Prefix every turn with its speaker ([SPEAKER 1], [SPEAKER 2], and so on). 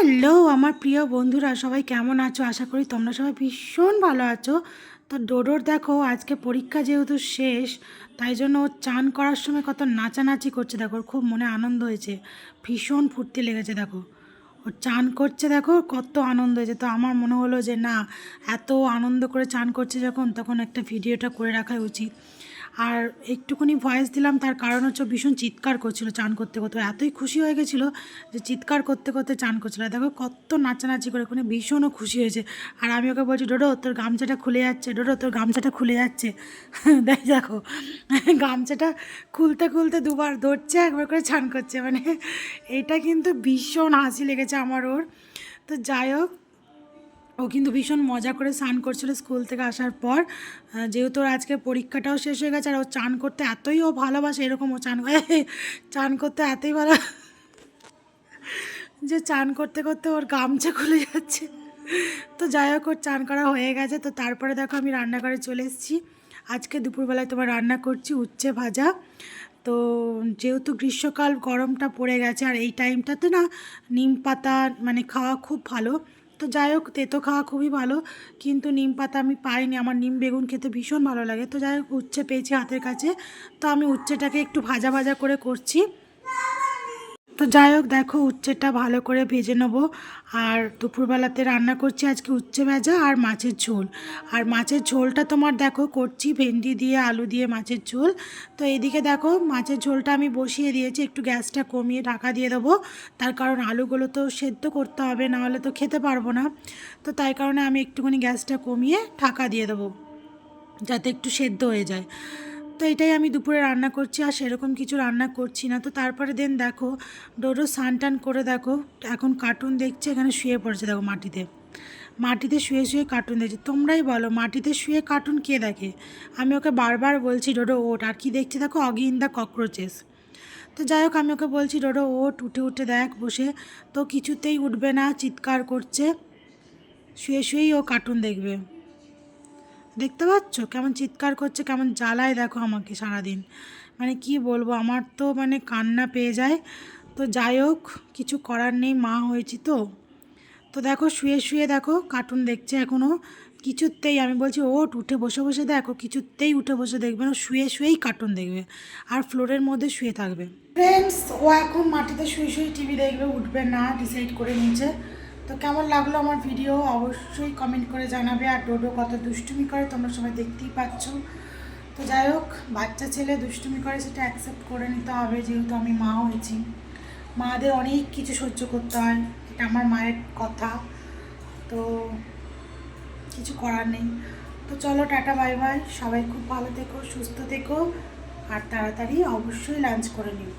[SPEAKER 1] Hello আমার প্রিয় বন্ধুরা, সবাই কেমন আছো? আশা করি তোমরা সবাই ভীষণ ভালো আছো। তো ডোডোর দেখো আজকে পরীক্ষা যেহেতু শেষ, তাই জন্য ও চান করার সময় কত নাচানাচি করছে। দেখো ওর খুব মনে আনন্দ হয়েছে, ভীষণ ফুর্তি লেগেছে। দেখো ও চান করছে, দেখো কত আনন্দ হয়েছে। তো আমার মনে হলো যে না, এত আনন্দ করে চান করছে যখন, তখন একটা ভিডিওটা করে রাখাই উচিত। আর একটুখানি ভয়েস দিলাম, তার কারণ হচ্ছে ও ভীষণ চিৎকার করছিল চান করতে করতে। এতই খুশি হয়ে গেছিলো যে চিৎকার করতে করতে চান করছিল। দেখো কত নাচানাচি করে, ওখানে ভীষণও খুশি হয়েছে। আর আমি ওকে বলছি, ডোডো তোর গামছাটা খুলে যাচ্ছে, ডোডো তোর গামছাটা খুলে যাচ্ছে। দেখো গামছাটা খুলতে খুলতে দুবার ধরছে, একবার করে চান করছে। মানে এটা কিন্তু ভীষণ হাসি লেগেছে আমার ওর। তো যাই হোক, ও কিন্তু ভীষণ মজা করে স্নান করছিল স্কুল থেকে আসার পর। যেহেতু ওর আজকে পরীক্ষাটাও শেষ হয়ে গেছে, আর ও চান করতে এতই ও ভালোবাসে, এরকম ও চান চান করতে এতই ভালো যে চান করতে করতে ওর গামছা খুলে যাচ্ছে। তো যাই হোক, ওর চান করা হয়ে গেছে। তো তারপরে দেখো আমি রান্নাঘরে চলে এসেছি। আজকে দুপুরবেলায় তোমার রান্না করছি উচ্ছে ভাজা। তো যেহেতু গ্রীষ্মকাল, গরমটা পড়ে গেছে, আর এই টাইমটাতে না নিম পাতা মানে খাওয়া খুব ভালো। তো যাই হোক, তেতো খাওয়া খুবই ভালো, কিন্তু নিম পাতা আমি পাইনি। আমার নিম বেগুন খেতে ভীষণ ভালো লাগে। তো যাই হোক, উচ্ছে পেয়েছি হাতের কাছে, তো আমি উচ্ছেটাকে একটু ভাজা ভাজা করে করছি। তো যাই হোক, দেখো উচ্ছেটা ভালো করে ভেজে নেবো। আর দুপুরবেলাতে রান্না করছি আজকে উচ্ছে ভাজা আর মাছের ঝোল। আর মাছের ঝোলটা তোমার দেখো করছি ভেন্ডি দিয়ে, আলু দিয়ে মাছের ঝোল। তো এইদিকে দেখো মাছের ঝোলটা আমি বসিয়ে দিয়েছি, একটু গ্যাসটা কমিয়ে ঢাকা দিয়ে দেবো। তার কারণ আলুগুলো তো সেদ্ধ করতে হবে, নাহলে তো খেতে পারবো না। তো তাই কারণে আমি একটুখানি গ্যাসটা কমিয়ে ঢাকা দিয়ে দেবো, যাতে একটু সেদ্ধ হয়ে যায়। তো এটাই আমি দুপুরে রান্না করছি, আর সেরকম কিছু রান্না করছি না। তো তারপরে দেখো ডোডো স্নান টান করে দেখো এখন কার্টুন দেখছে, এখানে শুয়ে পড়েছে। দেখো মাটিতে মাটিতে শুয়ে শুয়ে কার্টুন দেখছে। তোমরাই বলো, মাটিতে শুয়ে কার্টুন কে দেখে? আমি ওকে বারবার বলছি ডোডো ওঠ, আর কি দেখছি দেখো, অগি ইন দ্য ককরোচেস। তো যাই হোক, আমি ওকে বলছি ডোডো ওঠ, উঠে উঠে দেখ বসে। তো কিছুতেই উঠবে না, চিৎকার করছে। শুয়ে শুয়েই ও কার্টুন দেখবে। দেখতে পাচ্ছ কেমন চিৎকার করছে, কেমন জ্বালায় দেখো আমাকে সারাদিন। মানে কি বলবো, আমার তো মানে কান্না পেয়ে যায়। তো যাই হোক, কিছু করার নেই, মা হয়েছি তো। তো দেখো শুয়ে শুয়ে দেখো কার্টুন দেখছে এখনও। কিছুতেই আমি বলছি ওঠ, উঠে বসে বসে দেখো, কিছুতেই উঠে বসে দেখবে না, শুয়ে শুয়েই কার্টুন দেখবে, আর ফ্লোরের মধ্যে শুয়ে থাকবে। ফ্রেন্ডস, ও এখন মাটিতে শুয়ে শুয়ে টিভি দেখবে, উঠবে না, ডিসাইড করে নিয়েছে। তো কেমন লাগলো আমার ভিডিও অবশ্যই কমেন্ট করে জানাবে। আর ডোডো কত দুষ্টুমি করে তোমরা সবাই দেখতেই পাচ্ছ। তো যাই হোক, বাচ্চা ছেলে দুষ্টুমি করে সেটা অ্যাকসেপ্ট করে নিতে হবে, যেহেতু আমি মা হয়েছি। মাদের অনেক কিছু সহ্য করতে হয়, এটা আমার মায়ের কথা। তো কিছু করার নেই। তো চলো, টাটা বাই বাই, সবাই খুব ভালো থেকো, সুস্থ থেকো, আর তাড়াতাড়ি অবশ্যই লাঞ্চ করে নিও।